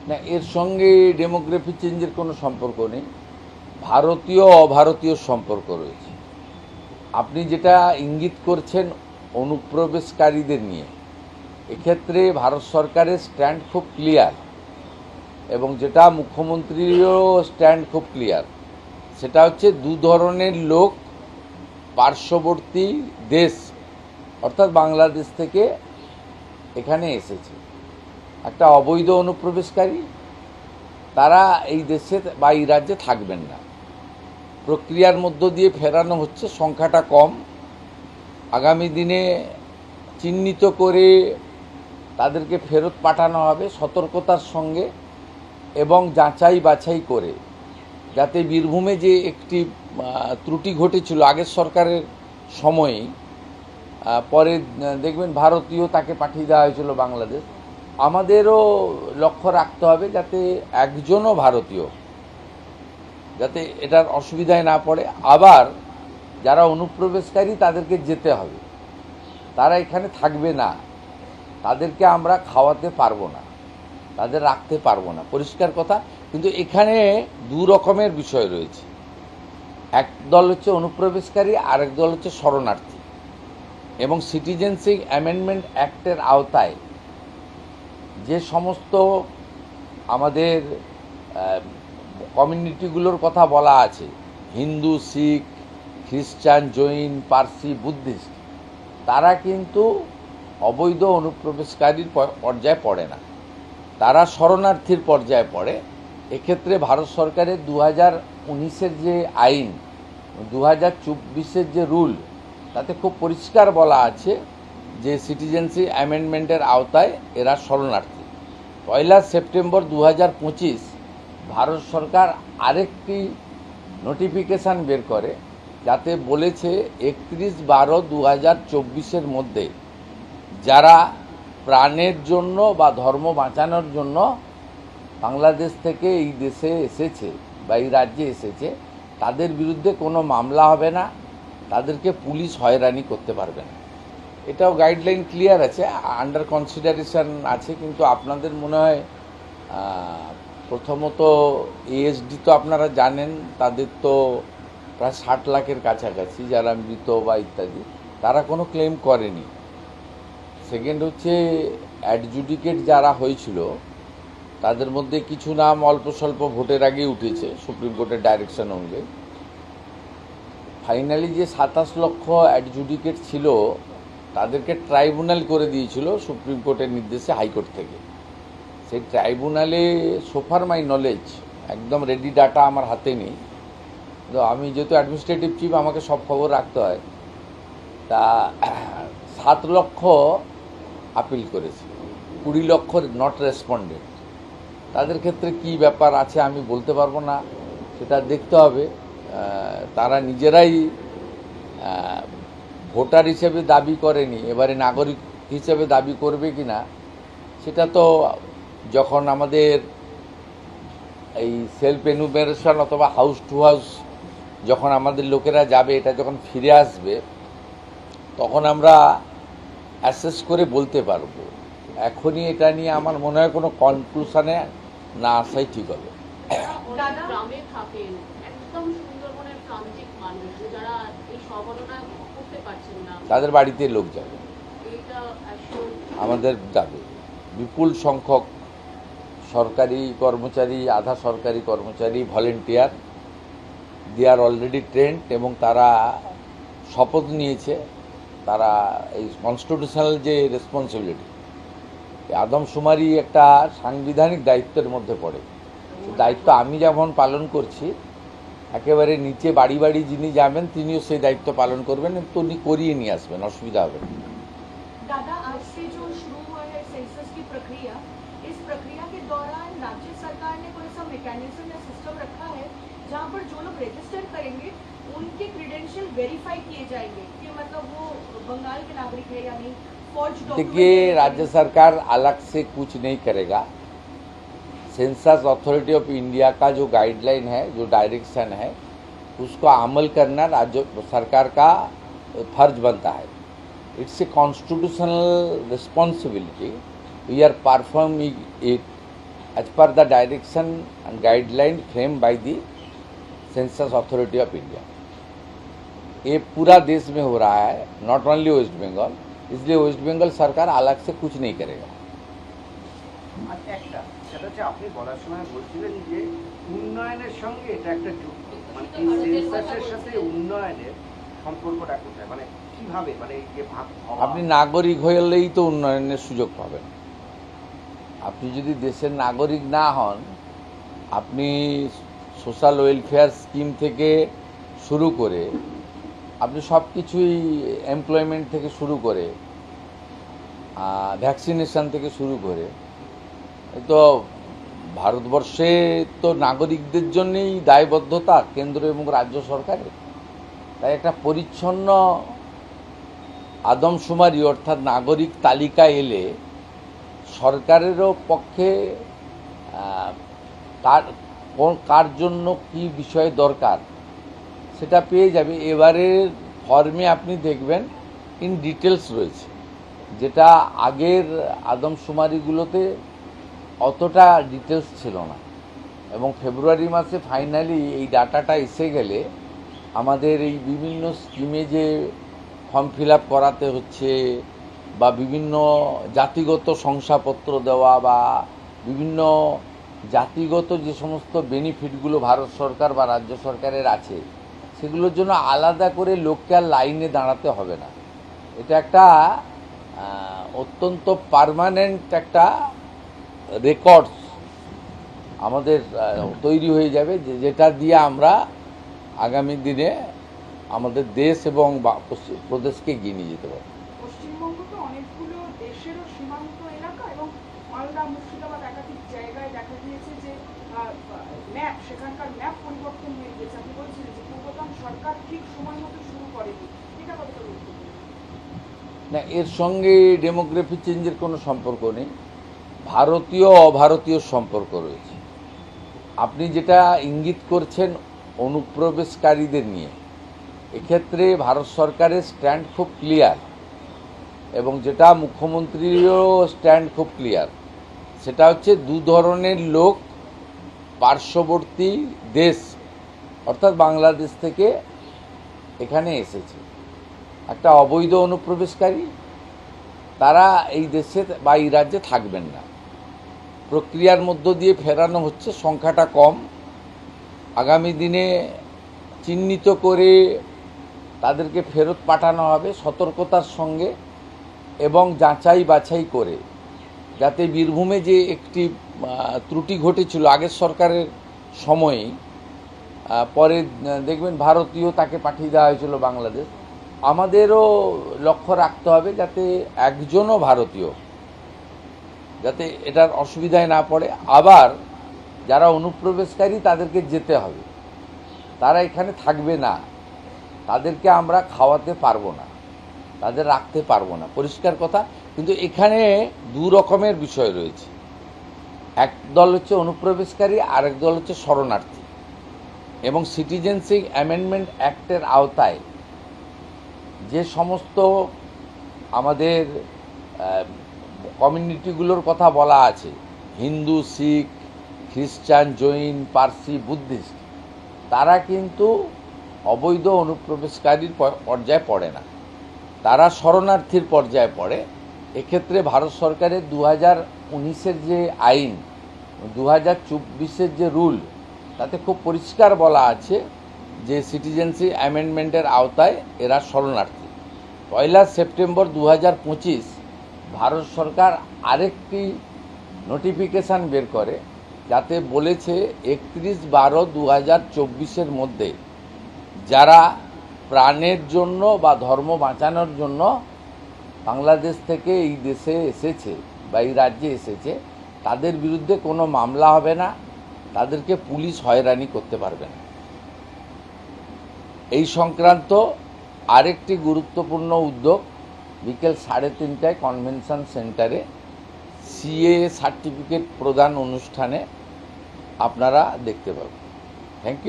না, এর সঙ্গে ডেমোগ্রাফি চেঞ্জের কোনো সম্পর্ক নেই। ভারতীয় অভারতীয় সম্পর্ক রয়েছে। আপনি যেটা ইঙ্গিত করছেন অনুপ্রবেশকারীদের নিয়ে, এক্ষেত্রে ভারত সরকারের স্ট্যান্ড খুব ক্লিয়ার, এবং যেটা মুখ্যমন্ত্রীরও স্ট্যান্ড খুব ক্লিয়ার। সেটা হচ্ছে দু ধরনের লোক পার্শ্ববর্তী দেশ অর্থাৎ বাংলাদেশ থেকে এখানে এসেছে। একটা অবৈধ অনুপ্রবেশকারী, তারা এই দেশে বা এই রাজ্যে থাকবেন না, প্রক্রিয়ার মধ্য দিয়ে ফেরানো হচ্ছে, সংখ্যাটা কম। আগামী দিনে চিহ্নিত করে তাদেরকে ফেরত পাঠানো হবে সতর্কতার সঙ্গে এবং যাচাই বাছাই করে, যাতে বীরভূমে যে একটি ত্রুটি ঘটেছিল আগের সরকারের সময়ে, পরে দেখবেন ভারতীয় তাকে পাঠিয়ে দেওয়া হয়েছিল বাংলাদেশ। আমাদেরও লক্ষ্য রাখতে হবে যাতে একজনও ভারতীয় যাতে এটার অসুবিধায় না পড়ে। আবার যারা অনুপ্রবেশকারী তাদেরকে যেতে হবে, তারা এখানে থাকবে না, তাদেরকে আমরা খাওয়াতে পারবো না, তাদের রাখতে পারবো না, পরিষ্কার কথা। কিন্তু এখানে দু রকমের বিষয় রয়েছে। এক দল হচ্ছে অনুপ্রবেশকারী, আরেক দল হচ্ছে শরণার্থী। এবং সিটিজেনশিপ অ্যামেন্ডমেন্ট অ্যাক্টের আওতায় যে সমস্ত আমাদের কমিউনিটিগুলোর কথা বলা আছে, হিন্দু, শিখ, খ্রিস্টান, জৈন, পার্সি, বুদ্ধিস্ট, তারা কিন্তু অবৈধ অনুপ্রবেশকারীর পর্যায়ে পড়ে না, তারা শরণার্থীর পর্যায়ে পড়ে। এক্ষেত্রে ভারত সরকারের 2019-এর যে আইন, 2024-এর যে রুল, তাতে খুব পরিষ্কার বলা আছে যে সিটিজেনশিপ অ্যামেন্ডমেন্টের আওতায় এরা শরণার্থী। 1 সেপ্টেম্বর 2025 ভারত সরকার আরেকটি নোটিফিকেশান বের করে, যাতে বলেছে 31/12/2024-এর মধ্যে যারা প্রাণের জন্য বা ধর্ম বাঁচানোর জন্য বাংলাদেশ থেকে এই দেশে এসেছে বা এই রাজ্যে এসেছে, তাদের বিরুদ্ধে কোনো মামলা হবে না, তাদেরকে পুলিশ হয়রানি করতে পারবে না। এটাও গাইডলাইন ক্লিয়ার আছে, আন্ডার কনসিডারেশন আছে। কিন্তু আপনাদের মনে হয় প্রথমত এএসডি তো আপনারা জানেন, তাদের তো প্রায় 60 লাখের কাছাকাছি যারা মৃত বা ইত্যাদি, তারা কোনো ক্লেম করেনি। সেকেন্ড হচ্ছে অ্যাডজুডিকেট যারা হয়েছিল তাদের মধ্যে কিছু নাম অল্প স্বল্প ভোটের আগে উঠেছে সুপ্রিম কোর্টের ডাইরেকশন অনুযায়ী। ফাইনালি যে 27 লক্ষ অ্যাডজুডিকেট ছিল তাদেরকে ট্রাইব্যুনাল করে দিয়েছিল সুপ্রিম কোর্টের নির্দেশে হাইকোর্ট থেকে। সেই ট্রাইব্যুনালে সোফার মাই নলেজ একদম রেডি ডাটা আমার হাতে নেই, তো আমি যেহেতু অ্যাডমিনিস্ট্রেটিভ চিফ আমাকে সব খবর রাখতে হয়, তা 7 লক্ষ আপিল করেছে, 20 লক্ষ নট রেসপন্ডেড। তাদের ক্ষেত্রে কি ব্যাপার আছে আমি বলতে পারবো না, সেটা দেখতে হবে। তারা নিজেরাই ভোটার হিসেবে দাবি করেনি, এবারে নাগরিক হিসেবে দাবি করবে কি না সেটা তো যখন আমাদের এই সেলফ এনুমেরেশন অথবা হাউস টু হাউস যখন আমাদের লোকেরা যাবে, এটা যখন ফিরে আসবে, তখন আমরা অ্যাসেস করে বলতে পারবো। এখনই এটা নিয়ে আমার মনে হয় কোনো কনক্লুশনে না আসাই ঠিক হবে। গ্রামে থাকেন, একদম সুন্দরবনের প্রান্তিক মানুষ যারা এই সবরণা করতে পারছেন না, তাদের বাড়িতে লোক যাবে, এটা আমাদের যাবে বিপুল সংখ্যক সরকারি কর্মচারী, আধা সরকারি কর্মচারী, ভলেন্টিয়ার, দে আর অলরেডি ট্রেন্ড, এবং তারা শপথ নিয়েছে। তারা এই কনস্টিটিউশনাল যে রেসপন্সিবিলিটি, আদমশুমারি একটা সাংবিধানিক দায়িত্বের মধ্যে পড়ে, দায়িত্ব আমি যেমন পালন করছি, একেবারে নিচে বাড়ি বাড়ি যিনি যাবেন তিনিও সেই দায়িত্ব পালন করবেন, উনি করিয়ে নিয়ে আসবেন, অসুবিধা হবে না। दादा, आज से जो शुरू हुआ है सेंसस की प्रक्रिया, इस प्रक्रिया के दौरान राज्य सरकार ने कोई सा मैकेनिज्म या सिस्टम रखा है जहां पर जो लोग रजिस्टर करेंगे उनके क्रेडेंशियल वेरीफाई किए जाएंगे कि मतलब वो बंगाल के नागरिक है या नहीं? देखिए, राज्य सरकार अलग से कुछ नहीं करेगा। सेंसस अथॉरिटी ऑफ इंडिया का जो गाइडलाइन है, जो डायरेक्शन है, उसको अमल करना राज्य सरकार का फर्ज बनता है। It's a constitutional responsibility, we are performing it, as per the direction and guideline framed by the census authority of India. ये पूरा देश में हो रहा है, नॉट ओनली वेस्ट बंगाल, इसलिए वेस्ट बंगाल सरकार अलग से कुछ नहीं करेगा। আচ্ছা, একটা সেটা হচ্ছে আপনি বলার সময় বলছিলেন যে উন্নয়নের সঙ্গে এটা একটা যুক্ত, মানে এই সেন্সাসের সাথে উন্নয়নের সম্পর্কটা কোথায়, মানে কিভাবে, মানে এই যে ভাগ হওয়া। আপনি নাগরিক হলেই তো উন্নয়নের সুযোগ পাবেন। আপনি যদি দেশের নাগরিক না হন, আপনি সোশ্যাল ওয়েলফেয়ার স্কিম থেকে শুরু করে আপনি সব কিছুই, এমপ্লয়মেন্ট থেকে শুরু করে ভ্যাকসিনেশন থেকে শুরু করে, তো ভারতবর্ষে তো নাগরিকদের জন্যই দায়বদ্ধতা কেন্দ্র এবং রাজ্য সরকারের। তাই একটা পরিচ্ছন্ন আদমশুমারি অর্থাৎ নাগরিক তালিকা এলে সরকারেরও পক্ষে কার জন্য কি বিষয় দরকার সেটা পেয়ে যাবে। এবারের ফর্মে আপনি দেখবেন ইন ডিটেলস রয়েছে, যেটা আগের আদমশুমারিগুলোতে অতটা ডিটেলস ছিল না। এবং ফেব্রুয়ারি মাসে ফাইনালি এই ডাটাটা এসে গেলে আমাদের এই বিভিন্ন স্কিমে যে ফর্ম ফিল আপ করাতে হচ্ছে বা বিভিন্ন জাতিগত শংসাপত্র দেওয়া বা বিভিন্ন জাতিগত যে সমস্ত বেনিফিটগুলো ভারত সরকার বা রাজ্য সরকারের আছে, সেগুলোর জন্য আলাদা করে লোককে আর লাইনে দাঁড়াতে হবে না। এটা একটা অত্যন্ত পার্মানেন্ট একটা রেকর্ডস আমাদের তৈরি হয়ে যাবে, যেটা দিয়ে আমরা আগামী দিনে আমাদের দেশ এবং প্রদেশকে এগিয়ে নিয়ে যেতে পারব। পশ্চিমবঙ্গ তো অনেকগুলো দেশেরও সীমান্ত এলাকা এবং মালদা মুর্শিদাবাদ একাধিক জায়গায় দেখা গিয়েছে যে ম্যাপ, সেখানকার ম্যাপ পরিবর্তন হয়ে গেছে। আপনি বলছিলেন যে পূর্বতন সরকার ঠিক সময় মতো শুরু করেনি, এটা কতটা গুরুত্বপূর্ণ? না, এর সঙ্গে ডেমোগ্রাফি চেঞ্জের কোনো সম্পর্ক নেই। ভারতীয় অভারতীয় সম্পর্ক রয়েছে। আপনি যেটা ইঙ্গিত করছেন অনুপ্রবেশকারীদের নিয়ে, এক্ষেত্রে ভারত সরকারের স্ট্যান্ড খুব ক্লিয়ার এবং যেটা মুখ্যমন্ত্রীরও স্ট্যান্ড খুব ক্লিয়ার। সেটা হচ্ছে দু ধরনের লোক পার্শ্ববর্তী দেশ অর্থাৎ বাংলাদেশ থেকে এখানে এসেছে। একটা অবৈধ অনুপ্রবেশকারী, তারা এই দেশে বা এই রাজ্যে থাকবেন না, প্রক্রিয়ার মধ্য দিয়ে ফেরানো হচ্ছে, সংখ্যাটা কম। আগামী দিনে চিহ্নিত করে তাদেরকে ফেরত পাঠানো হবে সতর্কতার সঙ্গে এবং যাচাই বাছাই করে, যাতে বীরভূমে যে একটি ত্রুটি ঘটেছিল আগের সরকারের সময়ে, পরে দেখবেন ভারতীয় তাকে পাঠিয়ে দেওয়া হয়েছিল বাংলাদেশ। আমাদেরও লক্ষ্য রাখতে হবে যাতে একজনও ভারতীয় যাতে এটার অসুবিধায় না পড়ে। আবার যারা অনুপ্রবেশকারী তাদেরকে যেতে হবে, তারা এখানে থাকবে না, তাদেরকে আমরা খাওয়াতে পারবো না, তাদের রাখতে পারবো না, পরিষ্কার কথা। কিন্তু এখানে দু রকমের বিষয় রয়েছে, এক দল হচ্ছে অনুপ্রবেশকারী, আরেক দল হচ্ছে শরণার্থী। এবং সিটিজেনশিপ অ্যামেন্ডমেন্ট অ্যাক্টের আওতায় যে সমস্ত আমাদের কমিউনিটিগুলোর কথা বলা আছে, হিন্দু, শিখ, খ্রিস্টান, জৈন, পার্সি, বুদ্ধিস্ট, তারা কিন্তু অবৈধ অনুপ্রবেশকারীর পর্যায়ে পড়ে না, তারা শরণার্থীর পর্যায়ে পড়ে। এক্ষেত্রে ভারত সরকারের 2019-এর যে আইন, 2024-এর যে রুল, তাতে খুব পরিষ্কার বলা আছে যে সিটিজেনশিপ অ্যামেন্ডমেন্টের আওতায় এরা শরণার্থী। 1 সেপ্টেম্বর 2025 ভারত সরকার আরেকটি নোটিফিকেশান বের করে, যাতে বলেছে 31/12/2024-এর মধ্যে যারা প্রাণের জন্য বা ধর্ম বাঁচানোর জন্য বাংলাদেশ থেকে এই দেশে এসেছে বা এই রাজ্যে এসেছে, তাদের বিরুদ্ধে কোনো মামলা হবে না, তাদেরকে পুলিশ হয়রানি করতে পারবে না। এই সংক্রান্ত আরেকটি গুরুত্বপূর্ণ উদ্যোগ বিকেল 3:30টায় কনভেনশন সেন্টারে সিএ সার্টিফিকেট প্রদান অনুষ্ঠানে আপনারা দেখতে পাবেন। Thank you.